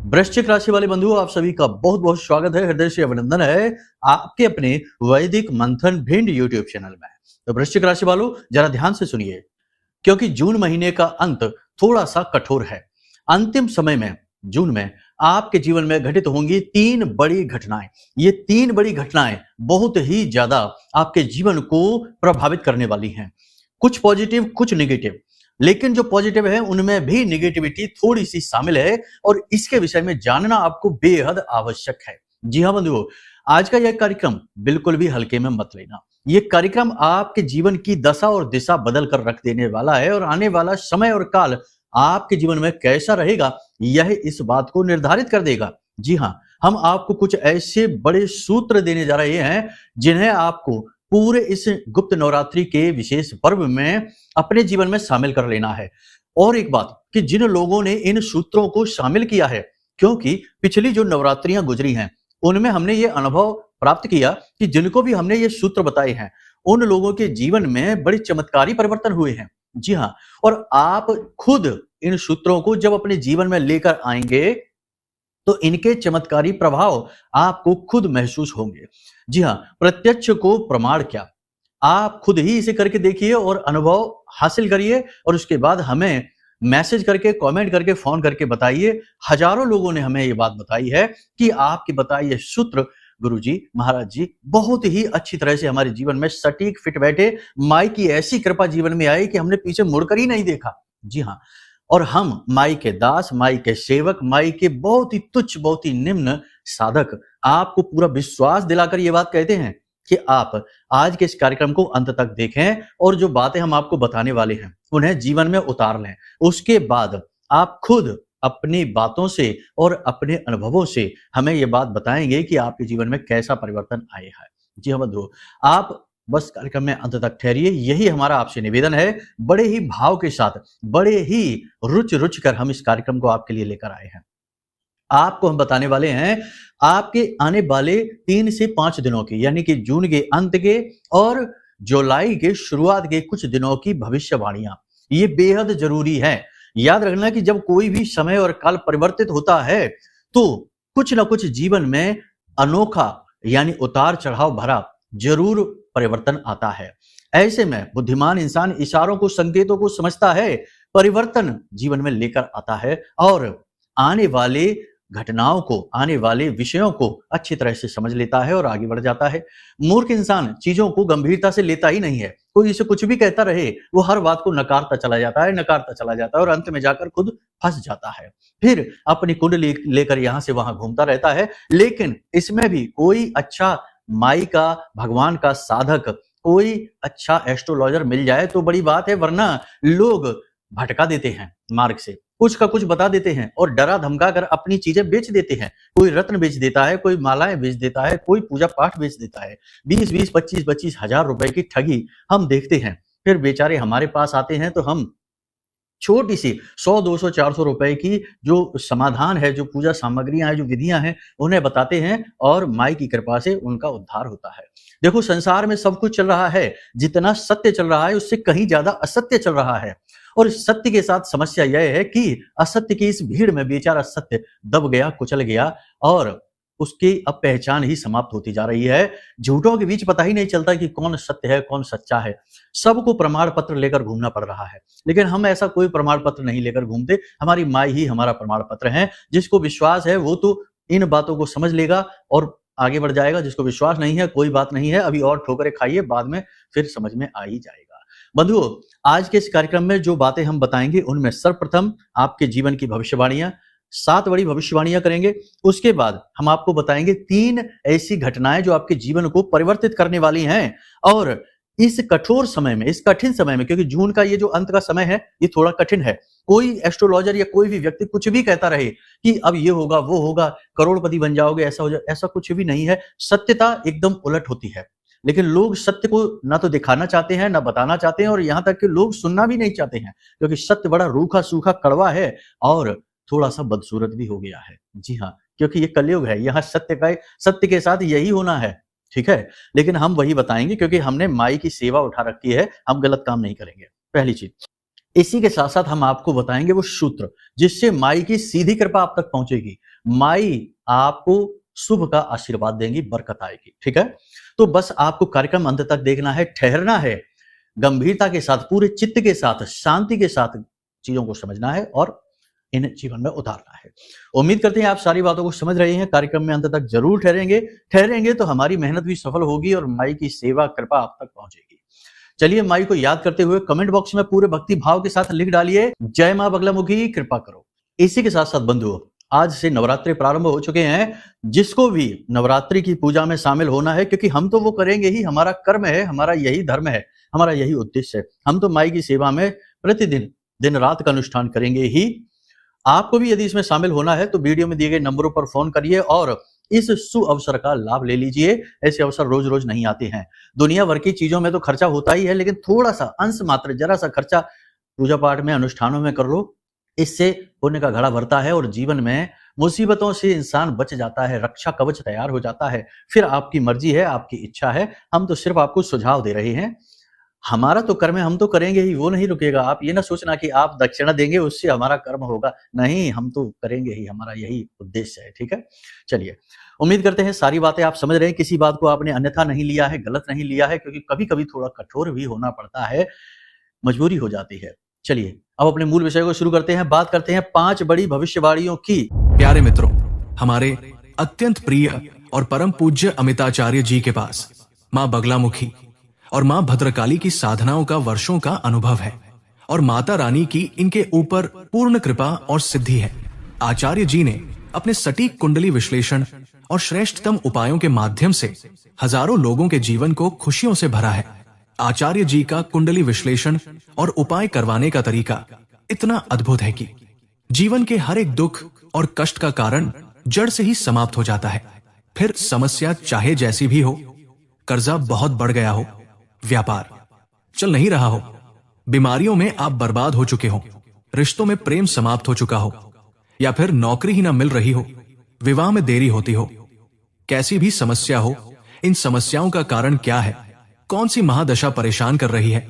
वृश्चिक राशि वाले बंधुओं, आप सभी का बहुत बहुत स्वागत है, हृदय से अभिनंदन है आपके अपने वैदिक मंथन भिंड यूट्यूब चैनल में। तो वृश्चिक राशि वालों, जरा ध्यान से सुनिए, क्योंकि जून महीने का अंत थोड़ा सा कठोर है। अंतिम समय में जून में आपके जीवन में घटित होंगी तीन बड़ी घटनाएं। ये तीन बड़ी घटनाएं बहुत ही ज्यादा आपके जीवन को प्रभावित करने वाली हैं। कुछ पॉजिटिव, कुछ नेगेटिव, लेकिन जो पॉजिटिव है उनमें भी नेगेटिविटी थोड़ी सी शामिल है और इसके विषय में जानना आपको बेहद आवश्यक है। जी हाँ बंधुओं, आज का यह कार्यक्रम बिल्कुल भी हल्के में मत लेना। ये कार्यक्रम आपके जीवन की दशा और दिशा बदल कर रख देने वाला है और आने वाला समय और काल आपके जीवन में कैसा रहेगा यह इस बात को निर्धारित कर देगा। जी हाँ, हम आपको कुछ ऐसे बड़े सूत्र देने जा रहे हैं जिन्हें आपको पूरे इस गुप्त नवरात्रि के विशेष पर्व में अपने जीवन में शामिल कर लेना है। और एक बात कि जिन लोगों ने इन सूत्रों को शामिल किया है, क्योंकि पिछली जो नवरात्रियां गुजरी हैं उनमें हमने ये अनुभव प्राप्त किया कि जिनको भी हमने ये सूत्र बताए हैं उन लोगों के जीवन में बड़ी चमत्कारी परिवर्तन हुए हैं। जी हाँ, और आप खुद इन सूत्रों को जब अपने जीवन में लेकर आएंगे तो इनके चमत्कारी प्रभाव आपको खुद महसूस होंगे। जी हाँ, प्रत्यक्ष को प्रमाण क्या, आप खुद ही इसे करके देखिए और अनुभव हासिल करिए और उसके बाद हमें मैसेज करके, कमेंट करके, फोन करके बताइए। हजारों लोगों ने हमें ये बात बताई है कि आपके बताए ये सूत्र गुरुजी, महाराज जी बहुत ही अच्छी तरह से हमारे जीवन में सटीक फिट बैठे। माई की ऐसी कृपा जीवन में आई कि हमने पीछे मुड़कर ही नहीं देखा। जी हाँ, और हम माई के दास, माई के सेवक, माई के बहुत ही तुच्छ, बहुत ही निम्न साधक आपको पूरा विश्वास दिलाकर ये बात कहते हैं कि आप आज के इस कार्यक्रम को अंत तक देखें और जो बातें हम आपको बताने वाले हैं उन्हें जीवन में उतार लें। उसके बाद आप खुद अपनी बातों से और अपने अनुभवों से हमें ये बात बताएंगे कि आपके जीवन में कैसा परिवर्तन आया है। जी हाँ बंधुओं, आप बस कार्यक्रम में अंत तक ठहरिए, यही हमारा आपसे निवेदन है। बड़े ही भाव के साथ, बड़े ही रुच कर हम इस कार्यक्रम को आपके लिए लेकर आए हैं। आपको हम बताने वाले हैं आपके आने वाले 3 से 5 दिनों की, यानी कि जून के अंत के और जुलाई के शुरुआत के कुछ दिनों की भविष्यवाणियां। ये बेहद जरूरी है। याद रखना कि जब कोई भी समय और काल परिवर्तित होता है तो कुछ ना कुछ जीवन में अनोखा यानी उतार चढ़ाव भरा जरूर परिवर्तन आता है। ऐसे में बुद्धिमान इंसान इशारों को, संकेतों को समझता है, परिवर्तन जीवन में लेकर आता है और आने वाले घटनाओं को, आने वाले विषयों को अच्छी तरह से समझ लेता है और आगे बढ़ जाता है। मूर्ख इंसान चीजों को गंभीरता से लेता ही नहीं है। कोई इसे कुछ भी कहता रहे, वो हर बात को नकारता चला जाता है, नकारता चला जाता है और अंत में जाकर खुद फंस जाता है। फिर अपनी कुंडली लेकर यहां से वहां घूमता रहता है। लेकिन इसमें भी कोई अच्छा माई का, भगवान का साधक, कोई अच्छा एस्ट्रोलॉजर मिल जाए तो बड़ी बात है, वरना लोग भटका देते हैं मार्ग से, कुछ का कुछ बता देते हैं और डरा धमका कर अपनी चीजें बेच देते हैं। कोई रत्न बेच देता है, कोई मालाएं बेच देता है, कोई पूजा पाठ बेच देता है। 20-20, 25-25 हजार रुपए की ठगी हम देखते हैं। फिर बेचारे हमारे पास आते हैं तो हम छोटी सी 100, 200, 400 रुपए की जो समाधान है, जो पूजा सामग्रियां हैं, जो विधियां हैं, उन्हें बताते हैं और माई की कृपा से उनका उद्धार होता है। देखो, संसार में सब कुछ चल रहा है, जितना सत्य चल रहा है उससे कहीं ज्यादा असत्य चल रहा है। और सत्य के साथ समस्या यह है कि असत्य की इस भीड़ में बेचारा सत्य दब गया, कुचल गया और उसकी अब पहचान ही समाप्त होती जा रही है। झूठों के बीच पता ही नहीं चलता कि कौन सत्य है, कौन सच्चा है। सबको प्रमाण पत्र लेकर घूमना पड़ रहा है, लेकिन हम ऐसा कोई प्रमाण पत्र नहीं लेकर घूमते। हमारी माई ही हमारा प्रमाण पत्र है। जिसको विश्वास है वो तो इन बातों को समझ लेगा और आगे बढ़ जाएगा। जिसको विश्वास नहीं है, कोई बात नहीं है, अभी और ठोकरें खाइए, बाद में फिर समझ में आ ही जाएगा। बंधुओं, आज के इस कार्यक्रम में जो बातें हम बताएंगे उनमें सर्वप्रथम आपके जीवन की भविष्यवाणियां, 7 बड़ी भविष्यवाणियां करेंगे। उसके बाद हम आपको बताएंगे 3 ऐसी घटनाएं जो आपके जीवन को परिवर्तित करने वाली हैं। और इस कठोर समय में, इस कठिन समय में, क्योंकि जून का ये जो अंत का समय है ये थोड़ा कठिन है। कोई एस्ट्रोलॉजर या कोई भी व्यक्ति कुछ भी कहता रहे कि अब ये होगा, वो होगा, करोड़पति बन जाओगे, ऐसा हो जाए, ऐसा कुछ भी नहीं है। सत्यता एकदम उलट होती है, लेकिन लोग सत्य को ना तो दिखाना चाहते हैं, ना बताना चाहते हैं और यहां तक कि लोग सुनना भी नहीं चाहते हैं, क्योंकि सत्य बड़ा रूखा सूखा कड़वा है और थोड़ा सा बदसूरत भी हो गया है। जी हाँ, क्योंकि ये कलयुग है, यहाँ सत्य के साथ यही होना है। ठीक है, लेकिन हम वही बताएंगे क्योंकि हमने माई की सेवा उठा रखी है, हम गलत काम नहीं करेंगे। पहली चीज, इसी के साथ साथ हम आपको बताएंगे वो सूत्र जिससे माई की सीधी कृपा आप तक पहुंचेगी। माई आपको शुभ का आशीर्वाद देंगी, बरकत आएगी। ठीक है, तो बस आपको कार्यक्रम अंत तक देखना है, ठहरना है, गंभीरता के साथ, पूरे चित्त के साथ, शांति के साथ चीजों को समझना है और इन्हें जीवन में उतारना है। उम्मीद करते हैं आप सारी बातों को समझ रहे हैं। कार्यक्रम में अंत तक जरूर ठहरेंगे तो हमारी मेहनत भी सफल होगी और माई की सेवा कृपा आप तक पहुंचेगी। चलिए माई को याद करते हुए कमेंट बॉक्स में पूरे भक्ति भाव के साथ लिख डालिए, जय मां बगलामुखी कृपा करो। इसी के साथ साथ बंधुओं, आज से नवरात्रि प्रारंभ हो चुके हैं। जिसको भी नवरात्रि की पूजा में शामिल होना है, क्योंकि हम तो वो करेंगे ही, हमारा कर्म है, हमारा यही धर्म है, हमारा यही उद्देश्य है। हम तो माई की सेवा में प्रतिदिन दिन रात का अनुष्ठान करेंगे ही। आपको भी यदि इसमें शामिल होना है तो वीडियो में दिए गए नंबरों पर फोन करिए और इस सुअवसर का लाभ ले लीजिए। ऐसे अवसर रोज रोज नहीं आते हैं। दुनिया भर की चीजों में तो खर्चा होता ही है, लेकिन थोड़ा सा अंश मात्र, जरा सा खर्चा पूजा पाठ में, अनुष्ठानों में कर लो। इससे पुण्य का घड़ा भरता है और जीवन में मुसीबतों से इंसान बच जाता है, रक्षा कवच तैयार हो जाता है। फिर आपकी मर्जी है, आपकी इच्छा है, हम तो सिर्फ आपको सुझाव दे रहे हैं। हमारा तो कर्म है, हम तो करेंगे ही, वो नहीं रुकेगा। आप ये ना सोचना कि आप दक्षिणा देंगे उससे हमारा कर्म होगा, नहीं, हम तो करेंगे ही, हमारा यही उद्देश्य है। ठीक है, चलिए, उम्मीद करते हैं सारी बातें आप समझ रहे हैं, किसी बात को आपने अन्यथा नहीं लिया है, गलत नहीं लिया है, क्योंकि कभी कभी थोड़ा कठोर भी होना पड़ता है, मजबूरी हो जाती है। चलिए अब अपने मूल विषय को शुरू करते हैं। बात करते हैं 5 बड़ी भविष्यवाणियों की। प्यारे मित्रों, हमारे अत्यंत प्रिय और परम पूज्य अमिताचार्य जी के पास मां बगलामुखी और मां भद्रकाली की साधनाओं का वर्षों का अनुभव है और माता रानी की इनके ऊपर पूर्ण कृपा और सिद्धि है। आचार्य जी ने अपने सटीक कुंडली विश्लेषण और श्रेष्ठतम उपायों के माध्यम से हजारों लोगों के जीवन को खुशियों से भरा है। आचार्य जी का कुंडली विश्लेषण और उपाय करवाने का तरीका इतना अद्भुत है कि जीवन के हर एक दुख और कष्ट का कारण जड़ से ही समाप्त हो जाता है। फिर समस्या चाहे जैसी भी हो, कर्जा बहुत बढ़ गया हो, व्यापार चल नहीं रहा हो, बीमारियों में आप बर्बाद हो चुके हो, रिश्तों में प्रेम समाप्त हो चुका हो, या फिर नौकरी ही ना मिल रही हो, विवाह में देरी होती हो, कैसी भी समस्या हो, इन समस्याओं का कारण क्या है, कौन सी महादशा परेशान कर रही है,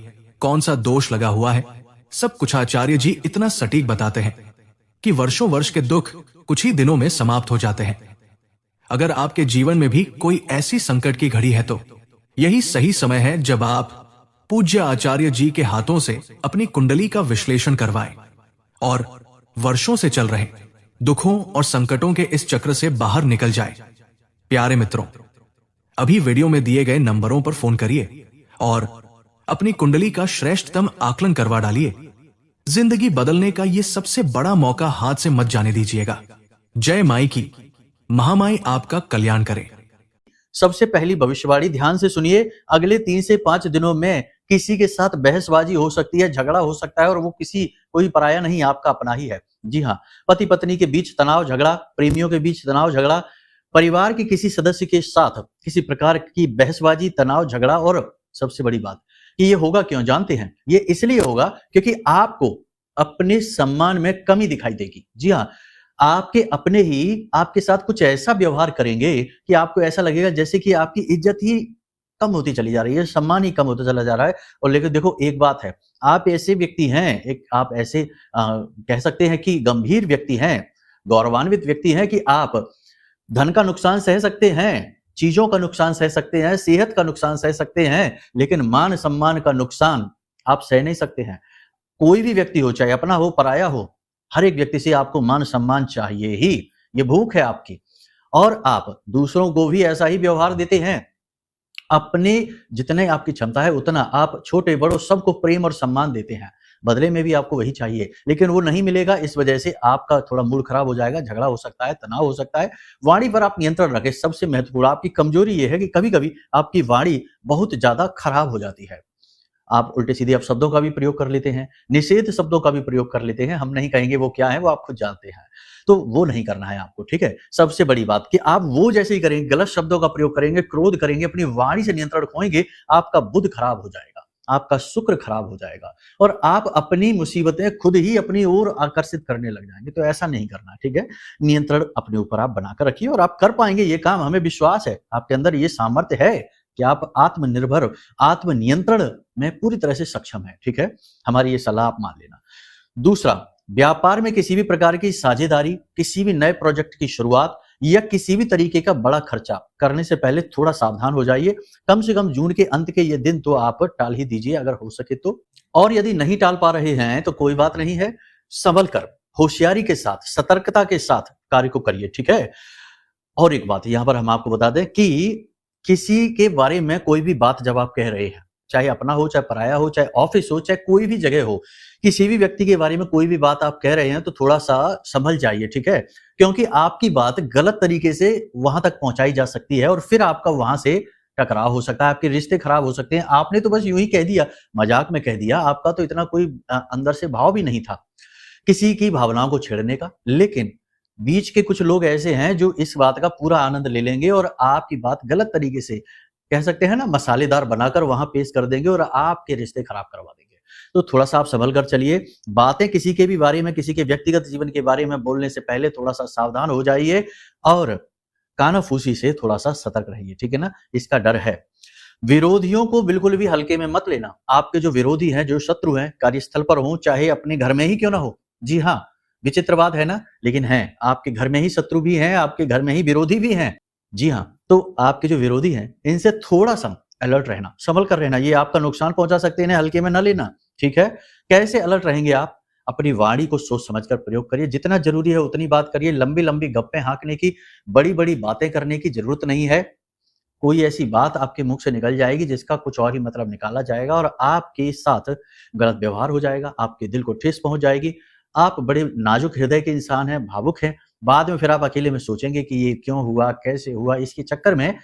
कौन सा दोष लगा हुआ है, सब कुछ आचार्य जी इतना सटीक बताते हैं कि वर्षों वर्ष के दुख कुछ ही दिनों में समाप्त हो जाते हैं। अगर आपके जीवन में भी कोई ऐसी संकट की घड़ी है तो यही सही समय है जब आप पूज्य आचार्य जी के हाथों से अपनी कुंडली का विश्लेषण करवाएं और वर्षों से चल रहे दुखों और संकटों के इस चक्र से बाहर निकल जाए। प्यारे मित्रों, अभी वीडियो में दिए गए नंबरों पर फोन करिए और अपनी कुंडली का श्रेष्ठतम आकलन करवा डालिए। जिंदगी बदलने का ये सबसे बड़ा मौका हाथ से मत जाने दीजिएगा। जय माई की, महामाई आपका कल्याण करे। सबसे पहली भविष्यवाणी ध्यान से सुनिए। अगले 3 से 5 दिनों में किसी के साथ बहसबाजी हो सकती है, झगड़ा हो सकता है, और वो कोई पराया नहीं, आपका अपना ही है। जी हाँ, पति पत्नी के बीच तनाव झगड़ा, प्रेमियों के बीच तनाव झगड़ा, परिवार के किसी सदस्य के साथ किसी प्रकार की बहसबाजी, तनाव झगड़ा। और सबसे बड़ी बात कि ये होगा क्यों जानते हैं? ये इसलिए होगा क्योंकि आपको अपने सम्मान में कमी दिखाई देगी। जी हाँ, आपके अपने ही आपके साथ कुछ ऐसा व्यवहार करेंगे कि आपको ऐसा लगेगा जैसे कि आपकी इज्जत ही कम होती चली जा रही है, सम्मान ही कम होता चला जा रहा है। और लेकिन देखो, एक बात है, आप ऐसे व्यक्ति हैं, आप ऐसे कह सकते हैं कि गंभीर व्यक्ति हैं, गौरवान्वित व्यक्ति हैं कि आप धन का नुकसान सह सकते हैं, चीजों का नुकसान सह सकते हैं, सेहत का नुकसान सह सकते हैं, लेकिन मान सम्मान का नुकसान आप सह नहीं सकते हैं। कोई भी व्यक्ति हो, चाहे अपना हो पराया हो, हर एक व्यक्ति से आपको मान सम्मान चाहिए ही। ये भूख है आपकी। और आप दूसरों को भी ऐसा ही व्यवहार देते हैं। अपने जितने आपकी क्षमता है उतना आप छोटे बड़ों सबको प्रेम और सम्मान देते हैं। बदले में भी आपको वही चाहिए, लेकिन वो नहीं मिलेगा। इस वजह से आपका थोड़ा मूड खराब हो जाएगा, झगड़ा हो सकता है, तनाव हो सकता है। वाणी पर आप नियंत्रण रखें। सबसे महत्वपूर्ण आपकी कमजोरी ये है कि कभी कभी आपकी वाणी बहुत ज्यादा खराब हो जाती है। आप उल्टे सीधे आप शब्दों का भी प्रयोग कर लेते हैं, निषेध शब्दों का भी प्रयोग कर लेते हैं। हम नहीं कहेंगे वो क्या है, वो आप खुद जानते हैं। तो वो नहीं करना है आपको, ठीक है। सबसे बड़ी बात कि आप वो जैसे ही करेंगे, गलत शब्दों का प्रयोग करेंगे, क्रोध करेंगे, अपनी वाणी से नियंत्रण खोएंगे, आपका बुध खराब हो जाएगा, आपका शुक्र खराब हो जाएगा और आप अपनी मुसीबतें खुद ही अपनी ओर आकर्षित करने लग जाएंगे। तो ऐसा नहीं करना, ठीक है। नियंत्रण अपने ऊपर आप बनाकर रखिए और आप कर पाएंगे ये काम। हमें विश्वास है आपके अंदर ये सामर्थ्य है कि आप आत्मनिर्भर, आत्मनियंत्रण में पूरी तरह से सक्षम है, ठीक है। हमारी ये सलाह आप मान लेना। दूसरा, व्यापार में किसी भी प्रकार की साझेदारी, किसी भी नए प्रोजेक्ट की शुरुआत या किसी भी तरीके का बड़ा खर्चा करने से पहले थोड़ा सावधान हो जाइए। कम से कम जून के अंत के ये दिन तो आप टाल ही दीजिए अगर हो सके तो। और यदि नहीं टाल पा रहे हैं तो कोई बात नहीं है, संभल कर, होशियारी के साथ, सतर्कता के साथ कार्य को करिए, ठीक है। और एक बात यहाँ पर हम आपको बता दें कि किसी के बारे में कोई भी बात जब आप कह रहे हैं, चाहे अपना हो, चाहे पराया हो, चाहे ऑफिस हो, चाहे कोई भी जगह हो, किसी भी व्यक्ति के बारे में कोई भी बात आप कह रहे हैं तो थोड़ा-सा संभल जाइए, ठीक है? क्योंकि आपकी बात गलत तरीके से वहाँ तक पहुँचाई जा सकती है और फिर आपका वहाँ से टकराव हो सकता है, आपके रिश्ते खराब हो सकते हैं। आपने तो बस यूँ ही कह दिया, मज़ाक में कह दिया, आपका तो इतना कोई अंदर से भाव भी नहीं था किसी की भावनाओं को छेड़ने का। लेकिन बीच के कुछ लोग ऐसे हैं जो इस बात का पूरा आनंद ले लेंगे और आपकी बात गलत तरीके से, कह सकते हैं ना, मसालेदार बनाकर वहां पेश कर देंगे और आपके रिश्ते खराब करवा देंगे। तो थोड़ा सा आप संभल कर चलिए। बातें किसी के भी बारे में, किसी के व्यक्तिगत जीवन के बारे में बोलने से पहले थोड़ा सा सावधान हो जाइए और कानाफूसी से थोड़ा सा सतर्क रहिए, ठीक है ना। इसका डर है। विरोधियों को बिल्कुल भी हल्के में मत लेना। आपके जो विरोधी हैं, जो शत्रु हैं, कार्यस्थल पर हो चाहे अपने घर में ही क्यों ना हो, जी हाँ, विचित्र बात है ना, लेकिन हैं, आपके घर में ही शत्रु भी हैं, आपके घर में ही विरोधी भी हैं। जी हाँ, तो आपके जो विरोधी हैं, इनसे थोड़ा-सा अलर्ट रहना, संभल कर रहना, ये आपका नुकसान पहुँचा सकते हैं, इन्हें हल्के में ना लेना, ठीक है? कैसे अलर्ट रहेंगे आप? अपनी वाणी को सोच समझ कर प्रयोग करिए, जितना ज़रूरी है उतनी बात करिए, लंबी-लंबी गप्पें हाँकने की, बड़ी-बड़ी बातें करने की ज़रूरत नहीं है। कोई ऐसी बात आपके मुँह से निकल जाएगी जिसका कुछ और ही मतलब निकाला जाएगा और आपके साथ गलत व्यवहार हो जाएगा, आपके दिल को ठेस पहुँच जाएगी। आप बड़े नाजुक हृदय के इंसान हैं, भावुक हैं, बाद में फिर आप अकेले में सोचेंगे कि ये क्यों हुआ, कैसे हुआ? इसके चक्कर में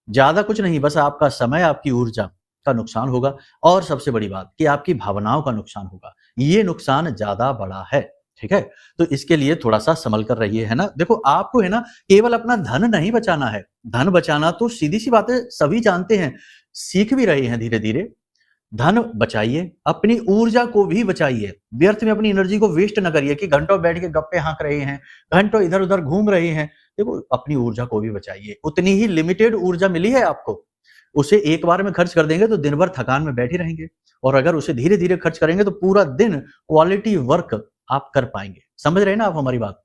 ज़्यादा कुछ नहीं, बस आपका समय, आपकी ऊर्जा का नुकसान होगा और सबसे बड़ी बात कि आपकी भावनाओं का नुकसान होगा। ये नुकसान ज़्यादा बड़ा है, ठीक है? तो इसके लिए थोड़ा-सा संभल कर रहिए, है ना? देखो, आपको है ना केवल अपना धन नहीं बचाना है। धन बचाना तो सीधी-सी बात है, सभी जानते हैं, सीख भी रहे हैं धीरे-धीरे। धन बचाइए, अपनी ऊर्जा को भी बचाइए। व्यर्थ में अपनी एनर्जी को वेस्ट ना करिए कि घंटों बैठ के गप्पे हाँक रहे हैं, घंटों इधर-उधर घूम रहे हैं। देखो, अपनी ऊर्जा को भी बचाइए। उतनी ही लिमिटेड ऊर्जा मिली है आपको, उसे एक बार में खर्च कर देंगे तो दिन भर थकान में बैठे रहेंगे और अगर उसे धीरे-धीरे खर्च करेंगे तो पूरा दिन क्वालिटी वर्क आप कर पाएँगे। समझ रहे हैं ना आप हमारी बात?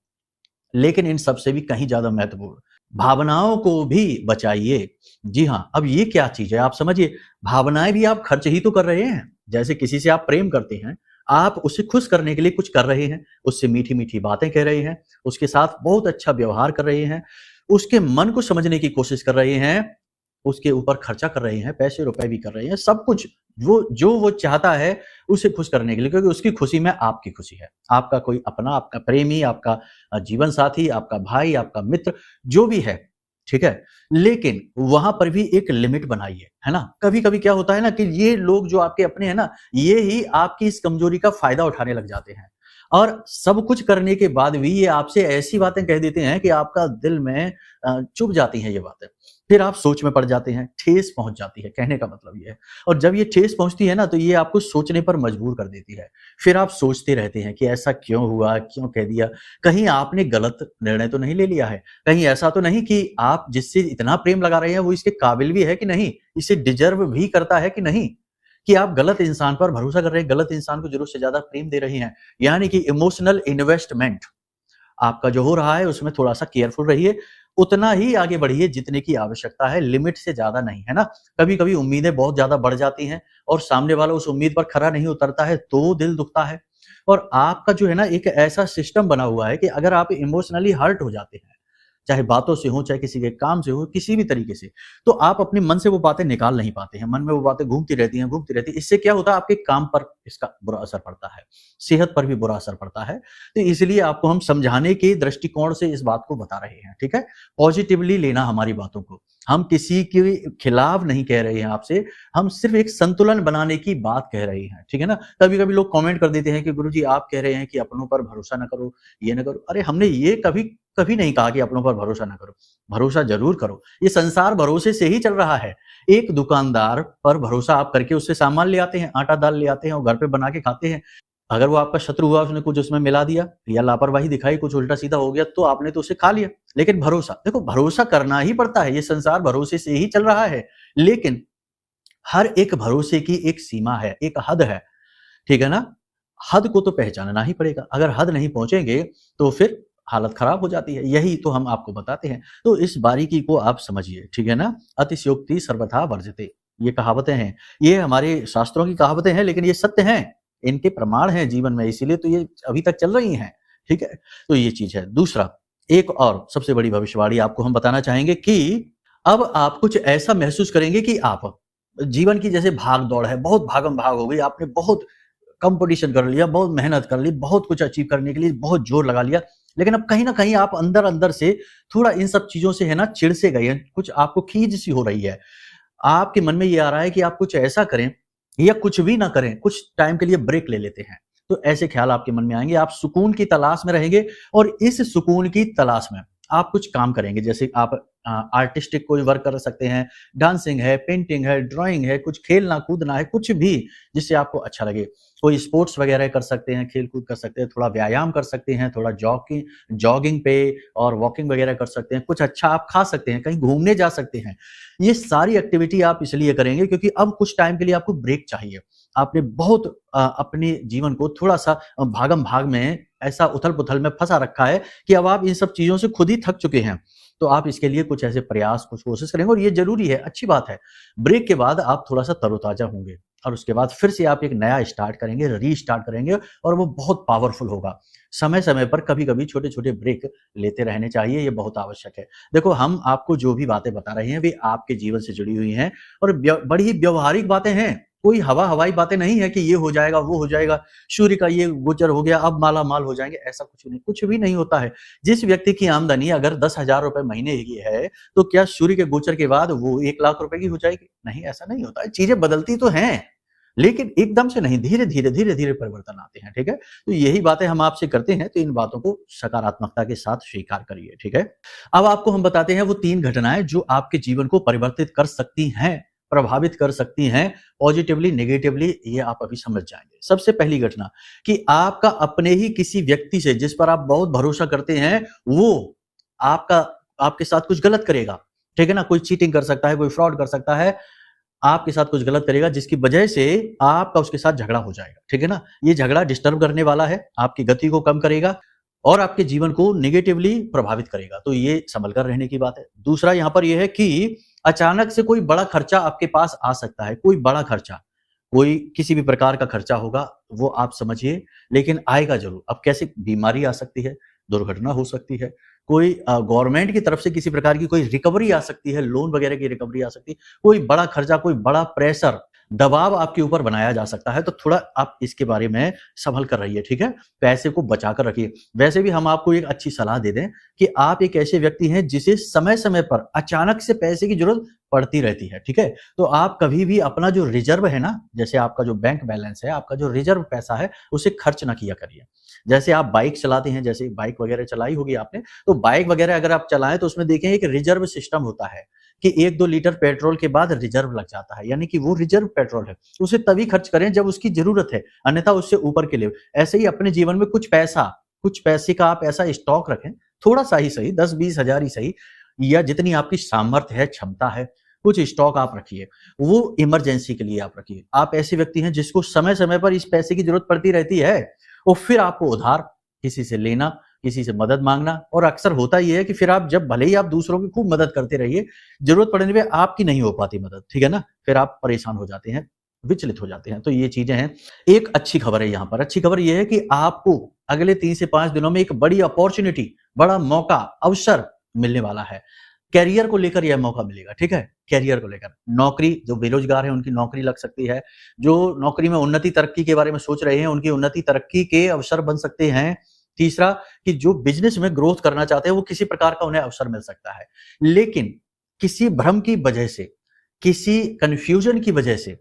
लेकिन इन सब से भी कहीं ज़्यादा महत्वपूर्ण, भावनाओं को भी बचाइए। जी हाँ, अब ये क्या चीज़ है आप समझिए, भावनाएँ भी आप खर्च ही तो कर रहे हैं। जैसे किसी से आप प्रेम करते हैं, आप उसे खुश करने के लिए कुछ कर रहे हैं, उससे मीठी-मीठी बातें कह रहे हैं, उसके साथ बहुत अच्छा व्यवहार कर रहे हैं, उसके मन को समझने की कोशिश कर रहे हैं, उसके ऊपर खर्चा कर रहे हैं, पैसे-रुपए भी कर रहे हैं, सब कुछ वो चाहता है उसे खुश करने के लिए, क्योंकि उसकी खुशी में आपकी खुशी है। आपका कोई अपना, आपका प्रेमी, आपका जीवन साथी, आपका भाई, आपका मित्र, जो भी है, ठीक है? लेकिन वहाँ पर भी एक लिमिट बनाइए, है ना? कभी-कभी क्या होता है ना कि ये लोग जो आपके अपने हैं ना, ये ही आपकी इस कमजोरी का फ़ायदा उठाने लग जाते हैं और सब कुछ करने के बाद भी ये आपसे ऐसी बातें कह देते हैं कि आपका दिल में चुभ जाती हैं ये बातें। फिर आप सोच में पड़ जाते हैं, ठेस पहुँच जाती है, कहने का मतलब ये है। और जब ये ठेस पहुँचती है ना, तो ये आपको सोचने पर मजबूर कर देती है। फिर आप सोचते रहते हैं कि ऐसा क्यों हुआ? क्यों कह दिया? कहीं आपने गलत निर्णय तो नहीं ले लिया है? कहीं ऐसा तो नहीं कि आप जिससे इतना प्रेम लगा रहे हैं, वो इसके काबिल भी है कि नहीं? इसे डिज़र्व भी करता है कि नहीं? कि आप गलत इंसान पर भरोसा कर रहे हैं, गलत इंसान को ज़रूरत से ज़्यादा प्रेम दे रहे हैं। यानी कि इमोशनल इन्वेस्टमेंट आपका जो हो रहा है उसमें थोड़ा-सा केयरफुल रहिए, उतना ही आगे बढ़िए जितने की आवश्यकता है, लिमिट से ज़्यादा नहीं, है ना? कभी-कभी उम्मीदें बहुत ज़्यादा बढ़ जाती हैं और सामने वाला उस उम्मीद पर खरा नहीं उतरता है, तो दिल दुखता है। और आपका जो है ना एक ऐसा सिस्टम बना हुआ है कि अगर आप इमोशनली हर्ट हो जाते हैं, चाहे बातों से हो, चाहे किसी के काम से हो, किसी भी तरीके से, तो आप अपने मन से वो बातें निकाल नहीं पाते हैं। मन में वो बातें घूमती रहती हैं, घूमती रहती हैं। इससे क्या होता है, आपके काम पर इसका बुरा असर पड़ता है, सेहत पर भी बुरा असर पड़ता है। तो इसलिए आपको हम समझाने के दृष्टिकोण से इस बात को बता रहे हैं, ठीक है? पॉजिटिवली लेना हमारी बातों को। हम किसी के खिलाफ नहीं कह रहे हैं आपसे, हम सिर्फ़ एक संतुलन बनाने की बात कह रहे हैं, ठीक है ना? कभी-कभी लोग कमेंट कर देते हैं कि गुरुजी आप कह रहे हैं कि अपनों पर भरोसा ना करो, ये ना करो। अरे हमने ये कभी कभी नहीं कहा कि अपनों पर भरोसा ना करो, भरोसा ज़रूर करो। ये संसार भरोसे से ही चल रहा है। एक दुकानदार पर भरोसा आप करके उससे सामान ले आते हैं, आटा-दाल ले आते हैं और घर पे बना के खाते हैं। अगर वो आपका शत्रु हुआ, उसने कुछ उसमें मिला दिया या लापरवाही दिखाई, कुछ उल्टा-सीधा हो गया, तो आपने तो उसे खा लिया। लेकिन भरोसा, देखो भरोसा करना ही पड़ता है, ये संसार भरोसे से ही चल रहा है। लेकिन हर एक भरोसे की एक सीमा है, एक हद है, ठीक है ना? हद को तो पहचानना ही पड़ेगा। अगर हद नहीं पहुंचेंगे तो फिर हालत खराब हो जाती है। यही तो हम आपको बताते हैं। तो इस बारीकी को आप समझिए, ठीक है ना? अतिशयोक्ति सर्वथा वर्जते, ये कहावतें हैं। ये हमारे शास्त्रों की कहावतें हैं, लेकिन ये सत्य हैं। इनके प्रमाण हैं जीवन में, इसीलिए तो ये अभी तक चल रही हैं, ठीक है? तो ये चीज़ है। दूसरा, एक और सबसे बड़ी भविष्यवाणी आपको हम बताना चाहेंगे कि अब आप कुछ ऐसा महसूस करेंगे कि आप जीवन की जैसे भाग-दौड़ है, बहुत भागम-भाग हो गई, आपने बहुत कॉम्पिटिशन कर लिया, बहुत मेहनत कर ली, बहुत कुछ अचीव करने के लिए बहुत जोर लगा लिया, लेकिन अब कहीं न कहीं आप अंदर-अंदर से थोड़ा इन सब चीज़ों से है ना चिढ़ से गए हैं, कुछ आपको खीज-सी हो रही है। आपके मन में ये आ रहा है कि आप कुछ ऐसा करें या कुछ भी ना करें, कुछ टाइम के लिए ब्रेक ले लेते हैं। तो ऐसे ख्याल आपके मन में आएँगे, आप सुकून की तलाश में रहेंगे और इस सुकून की तलाश में आप कुछ काम करेंगे। जैसे आप आर्टिस्टिक कोई वर्क कर सकते हैं, डांसिंग है, पेंटिंग है, ड्राइंग है, कुछ खेलना-कूदना है, कुछ भी जिससे आपको अच्छा लगे। कोई स्पोर्ट्स वगैरह कर सकते हैं, खेल-कूद कर सकते हैं, थोड़ा व्यायाम कर सकते हैं, थोड़ा जॉगिंग पे और वॉकिंग वगैरह कर सकते हैं, कुछ अच्छा आप खा सकते हैं, कहीं घूमने जा सकते हैं। ये सारी एक्टिविटी आप इसलिए करेंगे क्योंकि अब कुछ टाइम के लिए आपको ब्रेक चाहिए। आपने बहुत अपने जीवन को थोड़ा-सा भागम-भाग में ऐसा उथल-पुथल में फँसा रखा है कि अब आप इन सब चीज़ों से खुद ही थक चुके हैं। तो आप इसके लिए कुछ ऐसे प्रयास, कुछ कोशिश करेंगे और ये ज़रूरी है, अच्छी बात है। ब्रेक के बाद आप थोड़ा-सा तरोताज़ा होंगे और उसके बाद फिर से आप एक नया स्टार्ट करेंगे, रीस्टार्ट करेंगे और वो बहुत पावरफुल होगा। समय-समय पर कभी-कभी छोटे-छोटे ब्रेक लेते रहने चाहिए, ये बहुत आवश्यक है। देखो, हम आपको जो भी बातें बता रहे हैं, वे आपके जीवन से जुड़ी हुई हैं और बड़ी ही व्यावहारिक बातें हैं। कोई हवा-हवाई बातें नहीं है कि ये हो जाएगा, वो हो जाएगा, सूर्य का ये गोचर हो गया, अब माला-माल हो जाएँगे, ऐसा कुछ भी नहीं होता है। जिस व्यक्ति की आमदनी अगर 10,000 रुपए महीने की है, तो क्या सूर्य के गोचर के बाद वो 1 लाख रुपए की हो जाएगी? नहीं, ऐसा नहीं होता है। चीज़ें बदलती तो हैं, लेकिन एकदम से नहीं, धीरे-धीरे, धीरे-धीरे परिवर्तन आते हैं, ठीक है? तो यही बातें हम आपसे करते हैं, तो इन बातों को सकारात्मकता के साथ स्वीकार करिए, ठीक है? अब आपको हम बताते हैं वो 3 घटनाएँ जो आपके जीवन को परिवर्तित कर सकती हैं, प्रभावित कर सकती हैं, पॉजिटिवली, नेगेटिवली, ये आप अभी समझ जाएँगे। सबसे पहली घटना कि आपका अपने ही किसी व्यक्ति से जिस पर आप बहुत भरोसा करते हैं, वो आपका आपके साथ कुछ गलत करेगा, ठीक है ना? कोई चीटिंग कर सकता है, कोई फ्रॉड कर सकता है, आपके साथ कुछ गलत करेगा जिसकी वजह से आपका उसके साथ झगड़ा हो जाएगा, ठीक है ना? ये झगड़ा डिस्टर्ब करने वाला है, आपकी गति को कम करेगा और आपके जीवन को नेगेटिवली प्रभावित करेगा, तो ये संभल कर रहने की बात है। दूसरा यहाँ पर ये है कि अचानक से कोई बड़ा खर्चा आपके पास आ सकता है, कोई बड़ा खर्चा, कोई किसी भी प्रकार का खर्चा होगा, वो आप समझिए, लेकिन आएगा ज़रूर। अब कैसे बीमारी आ सकती है, दुर्घटना हो सकती है, कोई गवर्नमेंट की तरफ से किसी प्रकार की कोई रिकवरी आ सकती है, लोन वगैरह की रिकवरी आ सकती है, कोई बड़ा खर्चा, कोई बड़ा प्रेशर, दबाव आपके ऊपर बनाया जा सकता है, तो थोड़ा आप इसके बारे में सँभल कर रहिए, ठीक है? पैसे को बचा कर रखिए। वैसे भी हम आपको एक अच्छी सलाह दे दें कि आप एक ऐसे व्यक्ति हैं जिसे समय-समय पर अचानक से पैसे की ज़रूरत पड़ती रहती है, ठीक है? तो आप कभी भी अपना जो रिज़र्व है ना, जैसे आपका जो बैंक बैलेंस है, आपका जो रिज़र्व पैसा है, उसे खर्च ना किया करिए। जैसे आप बाइक चलाते हैं, जैसे बाइक वगैरह चलाई होगी आपने, तो बाइक वगैरह अगर आप चलाएँ तो उसमें देखें एक रिज़र्व सिस्टम होता है कि 1-2 लीटर पेट्रोल के बाद रिज़र्व लग जाता है, यानी कि वो रिज़र्व पेट्रोल है। उसे तभी खर्च करें जब उसकी ज़रूरत है, अन्यथा उससे ऊपर के लिए। ऐसे ही अपने जीवन में कुछ पैसे का आप ऐसा स्टॉक रखें, थोड़ा-सा ही सही, 10-20 हज़ार ही सही, या जितनी आपकी सामर्थ्य है, क्षमता है, कुछ स्टॉक आप रखिए। वो इमरजेंसी के लिए आप रखिए। आप ऐसे व्यक्ति हैं जिसको समय-समय पर इस पैसे की ज़रूरत पड़ती रहती है और फिर आपको उधार किसी से लेना, किसी से मदद माँगना, और अक्सर होता ये है कि फिर आप जब भले ही आप दूसरों की खूब मदद करते रहिए, ज़रूरत पड़ने पे आपकी नहीं हो पाती मदद, ठीक है ना? फिर आप परेशान हो जाते हैं, विचलित हो जाते हैं। तो ये चीज़ें हैं। एक अच्छी खबर है यहाँ पर, अच्छी खबर ये है कि आपको अगले 3 से 5 दिनों में एक बड़ी अपॉर्च्युनिटी, बड़ा मौका, अवसर मिलने वाला है। करियर को लेकर यह मौका मिलेगा, ठीक है? करियर को लेकर। नौकरी, जो बेरोज़गार हैं उनकी नौकरी लग सकती है, जो नौकरी में उन्नति तरक्की के बारे में सोच रहे हैं, उनकी उन्नति तरक्की के अवसर बन सकते हैं। तीसरा, कि जो बिज़नेस में ग्रोथ करना चाहते हैं, वो किसी प्रकार का उन्हें अवसर मिल सकता है। लेकिन किसी भ्रम की वजह से, किसी कन्फ्यूज़न की वजह से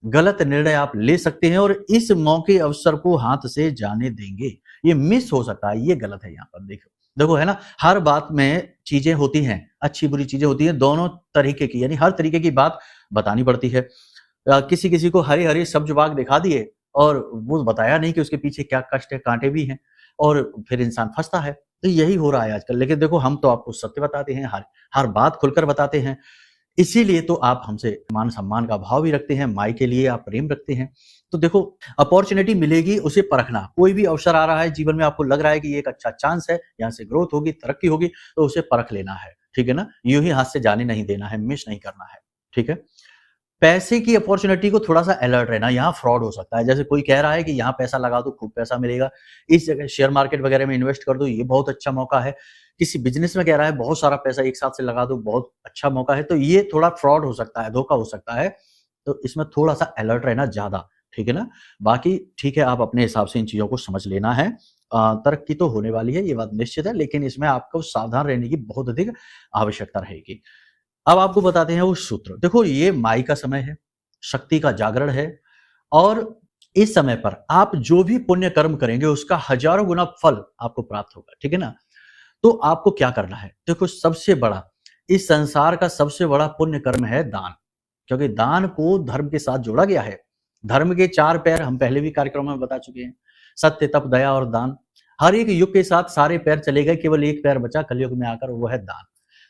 गलत निर्णय आप ले सकते हैं और इस मौके अवसर को हाथ से जाने देंगे। ये मिस हो सकता है, ये गलत है यहाँ पर। देखो देखो है ना, हर बात में चीज़ें होती हैं, अच्छी-बुरी चीज़ें होती हैं, दोनों तरीके की, यानी हर तरीके की बात बतानी पड़ती है। किसी-किसी को हरे-हरे सब्ज़-बाग दिखा दिए और वो बताया नहीं कि उसके पीछे क्या कष्ट है, काँटे भी हैं, और फिर इंसान फँसता है। तो यही हो रहा है आजकल। लेकिन देखो, हम तो आपको सत्य बताते हैं, हर हर बात खुलकर बताते हैं। इसीलिए तो आप हमसे मान सम्मान का भाव भी रखते हैं, माई के लिए आप प्रेम रखते हैं। तो देखो, अपॉर्चुनिटी मिलेगी उसे परखना। कोई भी अवसर आ रहा है जीवन में, आपको लग रहा है कि ये एक अच्छा चांस है, यहाँ से ग्रोथ होगी, तरक्की होगी, तो उसे परख लेना है, ठीक है ना? यूं ही हाथ से जाने नहीं देना है, मिस नहीं करना है, ठीक है? पैसे की अपॉर्चुनिटी को थोड़ा सा अलर्ट रहना, यहाँ फ्रॉड हो सकता है। जैसे कोई कह रहा है कि यहाँ पैसा लगा दो खूब पैसा मिलेगा, इस जगह शेयर मार्केट वगैरह में इन्वेस्ट कर दो, ये बहुत अच्छा मौका है। किसी बिजनेस में कह रहा है बहुत सारा पैसा एक साथ से लगा दो, बहुत अच्छा मौका है, तो ये थोड़ा फ्रॉड हो सकता है, धोखा हो सकता है। तो इसमें थोड़ा सा अलर्ट रहना ज्यादा, ठीक है ना? बाकी ठीक है, आप अपने हिसाब से इन चीजों को समझ लेना है। तरक्की तो होने वाली है, ये बात निश्चित है, लेकिन इसमें आपको सावधान रहने की बहुत अधिक आवश्यकता रहेगी। अब आपको बताते हैं वो सूत्र। देखो, ये माई का समय है, शक्ति का जागरण है, और इस समय पर आप जो भी पुण्य कर्म करेंगे उसका हजारों गुना फल आपको प्राप्त होगा, ठीक है ना? तो आपको क्या करना है? देखो, सबसे बड़ा, इस संसार का सबसे बड़ा पुण्य कर्म है दान, क्योंकि दान को धर्म के साथ जोड़ा गया है। धर्म के 4 पैर हम पहले भी कार्यक्रम में बता चुके हैं, सत्य, तप, दया और दान। हर एक युग के साथ सारे पैर चले गए, केवल एक पैर बचा कलयुग में आकर, वो है दान।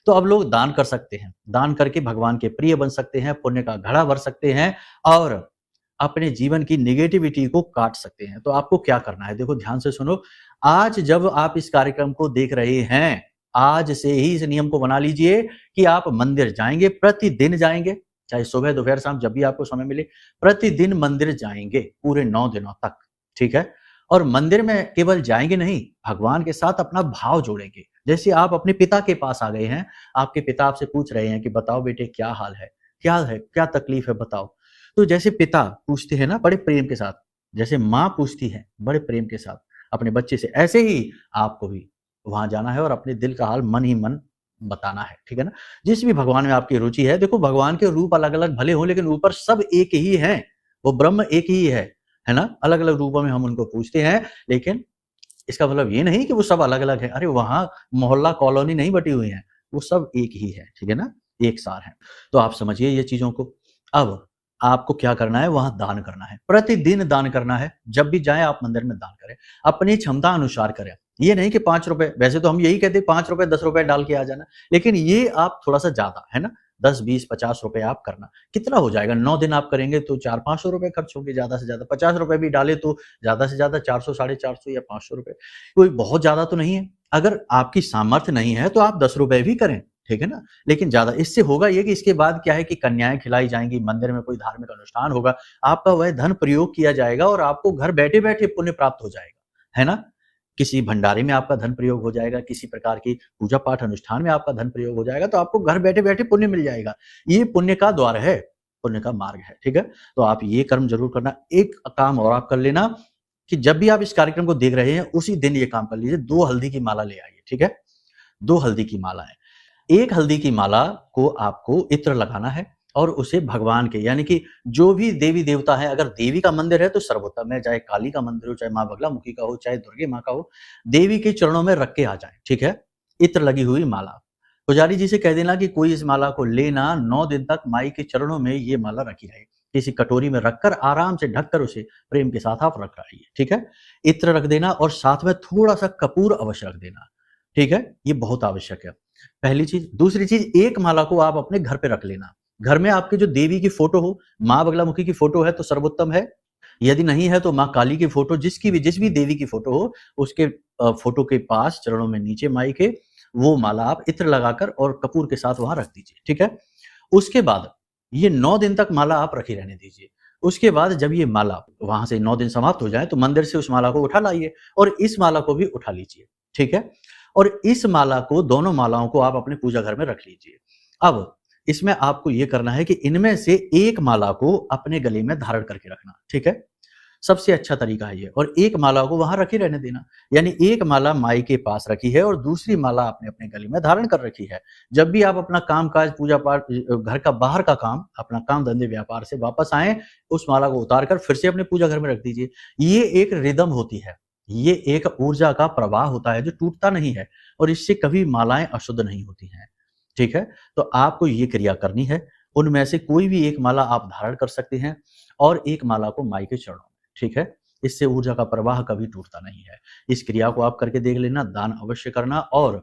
तो अब लोग दान कर सकते हैं, दान करके भगवान के प्रिय बन सकते हैं, पुण्य का घड़ा भर सकते हैं और अपने जीवन की नेगेटिविटी को काट सकते हैं। तो आपको क्या करना है? देखो, ध्यान से सुनो। आज जब आप इस कार्यक्रम को देख रहे हैं, आज से ही इस नियम को बना लीजिए कि आप मंदिर जाएंगे, प्रतिदिन जाएंगे, चाहे सुबह, दोपहर, शाम, जब भी आपको समय मिले, प्रतिदिन मंदिर जाएंगे पूरे 9 दिनों तक, ठीक है? और मंदिर में केवल जाएंगे नहीं, भगवान के साथ अपना भाव जोड़ेंगे। जैसे आप अपने पिता के पास आ गए हैं, आपके पिता आपसे पूछ रहे हैं कि बताओ बेटे, क्या हाल है, क्या तकलीफ है, बताओ। तो जैसे पिता पूछते हैं ना बड़े प्रेम के साथ, जैसे माँ पूछती है बड़े प्रेम के साथ अपने बच्चे से, ऐसे ही आपको भी वहां जाना है और अपने दिल का हाल मन ही मन बताना है, ठीक है ना? जिस भी भगवान में आपकी रुचि है, देखो, भगवान के रूप अलग अलग भले हो, लेकिन ऊपर सब एक ही है, वो ब्रह्म एक ही है ना? अलग अलग रूपों में हम उनको पूछते हैं, लेकिन इसका मतलब ये नहीं कि वो सब अलग अलग है। अरे, वहां मोहल्ला कॉलोनी नहीं बटी हुई है, वो सब एक ही है, ठीक है ना? एक सार है। तो आप समझिए ये चीजों को। अब आपको क्या करना है? वहां दान करना है, प्रतिदिन दान करना है। जब भी जाए आप मंदिर में दान करें, अपनी क्षमता अनुसार करें। ये नहीं कि 5 रुपए, वैसे तो हम यही कहते हैं 5 रुपए 10 रुपए डाल के आ जाना, लेकिन ये आप थोड़ा सा ज्यादा है ना, 10, 20, 50 रुपए आप करना। कितना हो जाएगा? 9 दिन आप करेंगे तो 400-500 रुपए खर्च होंगे, ज्यादा से ज्यादा। 50 रुपए भी डाले तो ज्यादा से ज्यादा 400, 450 या 500 रुपए, कोई बहुत ज्यादा तो नहीं है। अगर आपकी सामर्थ्य नहीं है तो आप 10 रुपए भी करें, ठीक है ना? लेकिन ज्यादा इससे होगा ये कि इसके बाद क्या है कि कन्याएं खिलाई जाएंगी, मंदिर में कोई धार्मिक अनुष्ठान होगा, आपका वह धन प्रयोग किया जाएगा और आपको घर बैठे बैठे पुण्य प्राप्त हो जाएगा, है ना? किसी भंडारे में आपका धन प्रयोग हो जाएगा, किसी प्रकार की पूजा पाठ अनुष्ठान में आपका धन प्रयोग हो जाएगा, तो आपको घर बैठे बैठे पुण्य मिल जाएगा। ये पुण्य का द्वार है, पुण्य का मार्ग है, ठीक है? तो आप ये कर्म जरूर करना। एक काम और आप कर लेना कि जब भी आप इस कार्यक्रम को देख रहे हैं, उसी दिन ये काम कर लीजिए, 2 हल्दी की माला ले आइए, ठीक है? 2 हल्दी की माला है। 1 हल्दी की माला को आपको इत्र लगाना है और उसे भगवान के, यानी कि जो भी देवी देवता है, अगर देवी का मंदिर है तो सर्वोत्तम है, चाहे काली का मंदिर हो, चाहे माँ बगलामुखी का हो, चाहे दुर्गे माँ का हो, देवी के चरणों में रख के आ जाए, ठीक है? इत्र लगी हुई माला। पुजारी जी से कह देना कि कोई इस माला को लेना, 9 दिन तक माई के चरणों में ये माला रखी रहे। किसी कटोरी में रखकर आराम से ढककर उसे प्रेम के साथ आप रख आइए, ठीक है? इत्र रख देना और साथ में थोड़ा सा कपूर अवश्य रख देना, ठीक है? ये बहुत आवश्यक है, पहली चीज। दूसरी चीज, एक माला को आप अपने घर पे रख लेना। घर में आपके जो देवी की फोटो हो, माँ बगलामुखी की फोटो है तो सर्वोत्तम है। यदि नहीं है तो माँ काली की फोटो, जिस भी देवी की फोटो हो, उसके फोटो के पास चरणों में नीचे माई के, वो माला आप इत्र लगाकर और कपूर के साथ वहां रख दीजिए, ठीक है? उसके बाद ये 9 दिन तक माला आप रखी रहने दीजिए। उसके बाद जब ये माला वहां से 9 दिन समाप्त हो जाए तो मंदिर से उस माला को उठा लाइए और इस माला को भी उठा लीजिए, ठीक है? और इस माला को, दोनों मालाओं को आप अपने पूजा घर में रख लीजिए। अब इसमें आपको ये करना है कि इनमें से एक माला को अपने गले में धारण करके रखना, ठीक है? सबसे अच्छा तरीका है ये। और एक माला को वहां रखे रहने देना, यानी एक माला माई के पास रखी है और दूसरी माला आपने अपने गले में धारण कर रखी है। जब भी आप अपना काम काज, पूजा पाठ, घर का बाहर का काम, अपना काम धंधे व्यापार से वापस आए, उस माला को उतार कर फिर से अपने पूजा घर में रख दीजिए। ये एक रिदम होती है, ये एक ऊर्जा का प्रवाह होता है जो टूटता नहीं है और इससे कभी मालाएं अशुद्ध नहीं होती हैं, ठीक है? तो आपको ये क्रिया करनी है। उनमें से कोई भी एक माला आप धारण कर सकते हैं और एक माला को माई के चरणों में, ठीक है? इससे ऊर्जा का प्रवाह कभी टूटता नहीं है। इस क्रिया को आप करके देख लेना, दान अवश्य करना और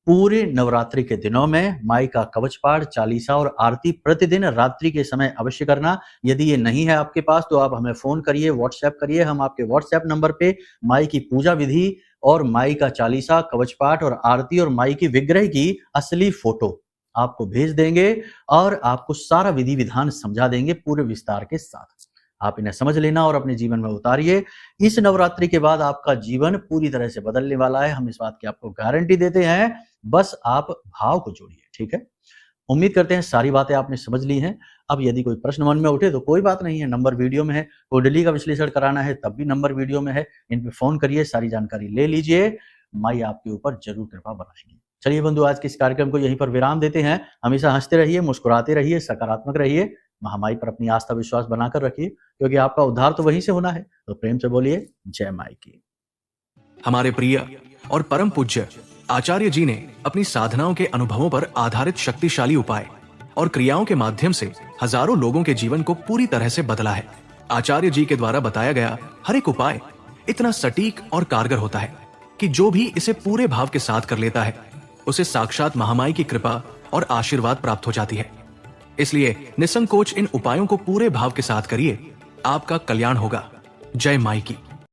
पूरे नवरात्रि के दिनों में माई का कवच पाठ, चालीसा और आरती प्रतिदिन रात्रि के समय अवश्य करना। यदि ये नहीं है आपके पास तो आप हमें फोन करिए, व्हाट्सएप करिए। हम आपके व्हाट्सएप नंबर पे माई की पूजा विधि और माई का चालीसा, कवच पाठ और आरती और माई की विग्रह की असली फोटो आपको भेज देंगे और आपको सारा विधि विधान समझा देंगे पूरे विस्तार के साथ। आप इन्हें समझ लेना और अपने जीवन में उतारिए। इस नवरात्रि के बाद आपका जीवन पूरी तरह से बदलने वाला है। हम इस बात की आपको गारंटी देते हैं। बस आप भाव को जोड़िए, ठीक है? उम्मीद करते हैं सारी बातें आपने समझ ली हैं। अब यदि कोई प्रश्न मन में उठे तो कोई बात नहीं है, नंबर वीडियो में है। कुंडली का विश्लेषण कराना है तब भी नंबर वीडियो में है। इन पे फोन करिए, सारी जानकारी ले लीजिए। माई आपके ऊपर जरूर कृपा बनाएगी। चलिए बंधु, आज के इस कार्यक्रम को यहीं पर विराम देते हैं। हमेशा हंसते रहिए, मुस्कुराते रहिए, सकारात्मक रहिए। महामाई पर अपनी आस्था विश्वास बनाकर रखिए, क्योंकि आपका उद्धार तो वहीं से होना है। तो प्रेम से बोलिए जय माई की। हमारे प्रिय और परम पूज्य आचार्य जी ने अपनी साधनाओं के अनुभवों पर आधारित शक्तिशाली उपाय और क्रियाओं के माध्यम से हजारों लोगों के जीवन को पूरी तरह से बदला है। आचार्य जी के द्वारा बताया गया हर एक उपाय इतना सटीक और कारगर होता है कि जो भी इसे पूरे भाव के साथ कर लेता है उसे साक्षात महामाई की कृपा और आशीर्वाद प्राप्त हो जाती है। इसलिए निसंकोच इन उपायों को पूरे भाव के साथ करिए, आपका कल्याण होगा। जय माई की।